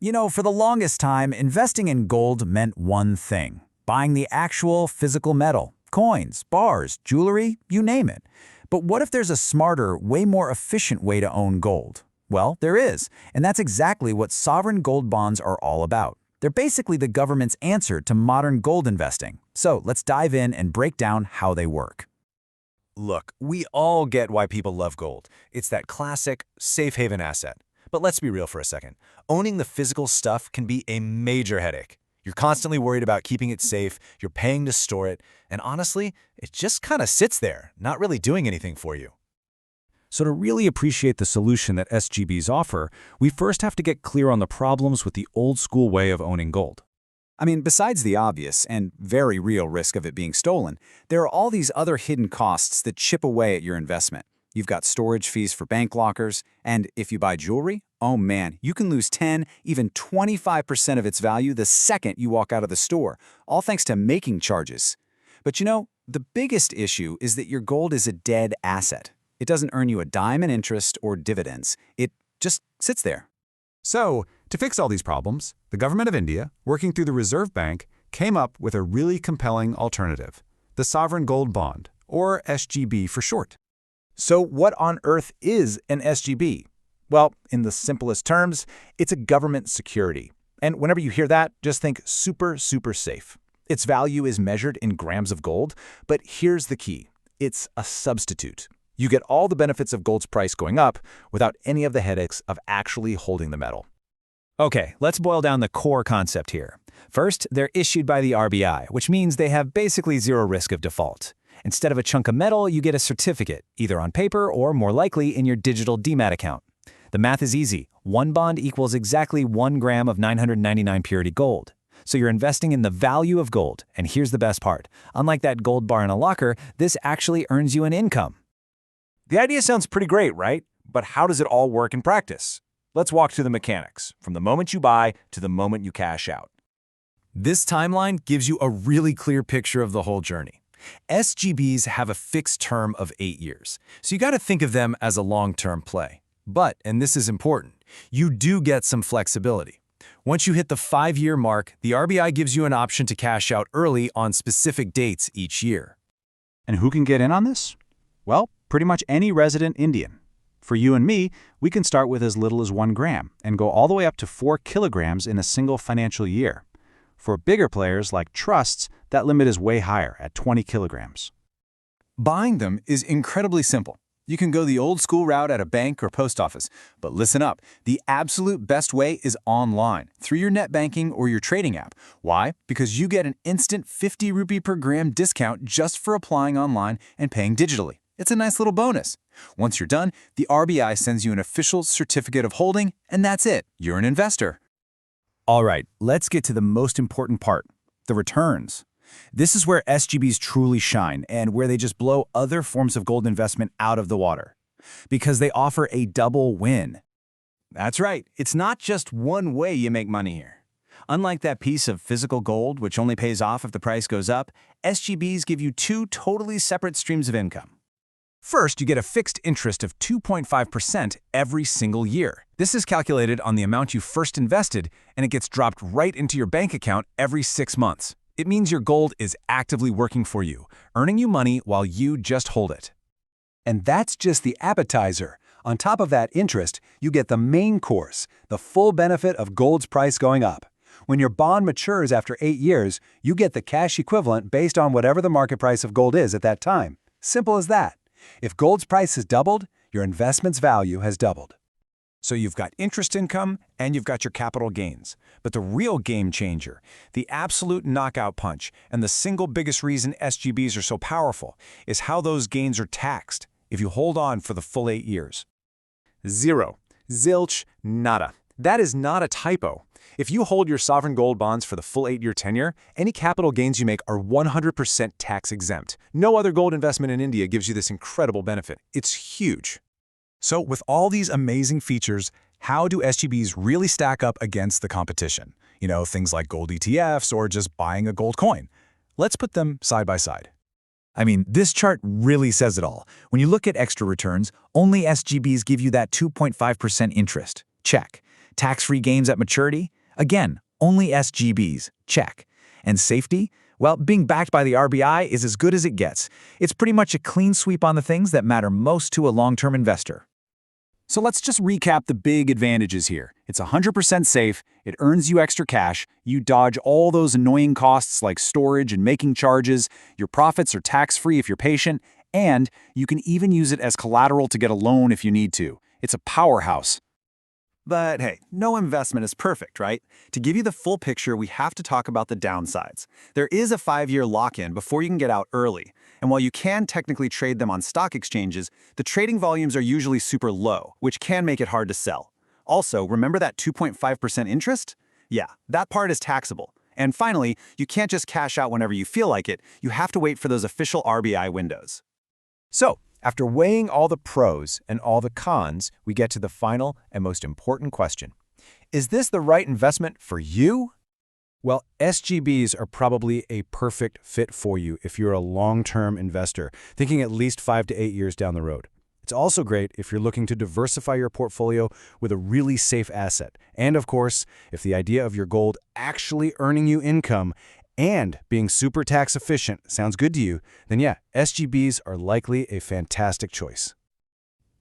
For the longest time, investing in gold meant one thing: buying the actual physical metal, coins, bars, jewelry, you name it. But what if there's a smarter, way more efficient way to own gold? Well, there is, and that's exactly what sovereign gold bonds are all about. They're basically the government's answer to modern gold investing. So let's dive in and break down how they work. Look, we all get why people love gold. It's that classic, safe haven asset. But let's be real for a second. Owning the physical stuff can be a major headache. You're constantly worried about keeping it safe, you're paying to store it, and honestly, it just kind of sits there, not really doing anything for you. So to really appreciate the solution that SGBs offer, we first have to get clear on the problems with the old-school way of owning gold. Besides the obvious and very real risk of it being stolen, there are all these other hidden costs that chip away at your investment. You've got storage fees for bank lockers, and if you buy jewelry, oh man, you can lose 10, even 25% of its value the second you walk out of the store, all thanks to making charges. But the biggest issue is that your gold is a dead asset. It doesn't earn you a dime in interest or dividends. It just sits there. So, to fix all these problems, the government of India, working through the Reserve Bank, came up with a really compelling alternative: the sovereign gold bond, or SGB for short. So what on earth is an SGB? Well, in the simplest terms, it's a government security. And whenever you hear that, just think super, super safe. Its value is measured in grams of gold, but here's the key: it's a substitute. You get all the benefits of gold's price going up without any of the headaches of actually holding the metal. Okay, let's boil down the core concept here. First, they're issued by the RBI, which means they have basically zero risk of default. Instead of a chunk of metal, you get a certificate, either on paper or, more likely, in your digital demat account. The math is easy. One bond equals exactly 1 gram of 999 purity gold. So you're investing in the value of gold, and here's the best part. Unlike that gold bar in a locker, this actually earns you an income. The idea sounds pretty great, right? But how does it all work in practice? Let's walk through the mechanics, from the moment you buy to the moment you cash out. This timeline gives you a really clear picture of the whole journey. SGBs have a fixed term of 8 years, so you got to think of them as a long-term play. But, and this is important, you do get some flexibility. Once you hit the 5-year mark, the RBI gives you an option to cash out early on specific dates each year. And who can get in on this? Well, pretty much any resident Indian. For you and me, we can start with as little as 1 gram and go all the way up to 4 kilograms in a single financial year. For bigger players like trusts, that limit is way higher at 20 kilograms. Buying them is incredibly simple. You can go the old-school route at a bank or post office, but listen up, the absolute best way is online, through your net banking or your trading app. Why? Because you get an instant 50 rupee per gram discount just for applying online and paying digitally. It's a nice little bonus. Once you're done, the RBI sends you an official certificate of holding, and that's it. You're an investor. All right, let's get to the most important part, the returns. This is where SGBs truly shine and where they just blow other forms of gold investment out of the water. Because they offer a double win. That's right, it's not just one way you make money here. Unlike that piece of physical gold, which only pays off if the price goes up, SGBs give you 2 totally separate streams of income. First, you get a fixed interest of 2.5% every single year. This is calculated on the amount you first invested, and it gets dropped right into your bank account every 6 months. It means your gold is actively working for you, earning you money while you just hold it. And that's just the appetizer. On top of that interest, you get the main course, the full benefit of gold's price going up. When your bond matures after 8 years, you get the cash equivalent based on whatever the market price of gold is at that time. Simple as that. If gold's price has doubled, your investment's value has doubled. So you've got interest income and you've got your capital gains. But the real game changer, the absolute knockout punch, and the single biggest reason SGBs are so powerful is how those gains are taxed if you hold on for the full 8 years. Zero. Zilch. Nada. That is not a typo. If you hold your sovereign gold bonds for the full 8-year tenure, any capital gains you make are 100% tax exempt. No other gold investment in India gives you this incredible benefit. It's huge. So with all these amazing features, how do SGBs really stack up against the competition? Things like gold ETFs or just buying a gold coin. Let's put them side by side. This chart really says it all. When you look at extra returns, only SGBs give you that 2.5% interest. Check. Tax-free gains at maturity? Again, only SGBs, check. And safety? Well, being backed by the RBI is as good as it gets. It's pretty much a clean sweep on the things that matter most to a long-term investor. So let's just recap the big advantages here. It's 100% safe, it earns you extra cash, you dodge all those annoying costs like storage and making charges, your profits are tax-free if you're patient, and you can even use it as collateral to get a loan if you need to. It's a powerhouse. But hey, no investment is perfect, right? To give you the full picture, we have to talk about the downsides. There is a 5-year lock-in before you can get out early. And while you can technically trade them on stock exchanges, the trading volumes are usually super low, which can make it hard to sell. Also, remember that 2.5% interest? Yeah, that part is taxable. And finally, you can't just cash out whenever you feel like it. You have to wait for those official RBI windows. So, after weighing all the pros and all the cons, we get to the final and most important question. Is this the right investment for you? Well, SGBs are probably a perfect fit for you if you're a long-term investor, thinking at least 5 to 8 years down the road. It's also great if you're looking to diversify your portfolio with a really safe asset. And of course, if the idea of your gold actually earning you income and being super tax efficient sounds good to you, then yeah, SGBs are likely a fantastic choice.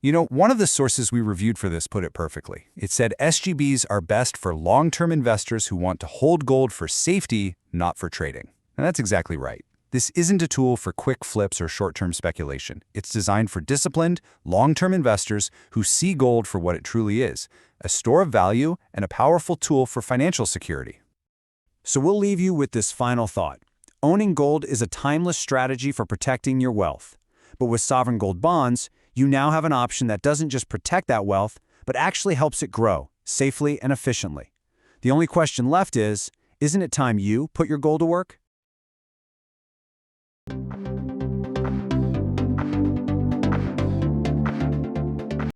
You know, one of the sources we reviewed for this put it perfectly. It said SGBs are best for long-term investors who want to hold gold for safety, not for trading. And that's exactly right. This isn't a tool for quick flips or short-term speculation. It's designed for disciplined, long-term investors who see gold for what it truly is, a store of value and a powerful tool for financial security. So we'll leave you with this final thought. Owning gold is a timeless strategy for protecting your wealth. But with sovereign gold bonds, you now have an option that doesn't just protect that wealth, but actually helps it grow safely and efficiently. The only question left is, isn't it time you put your gold to work?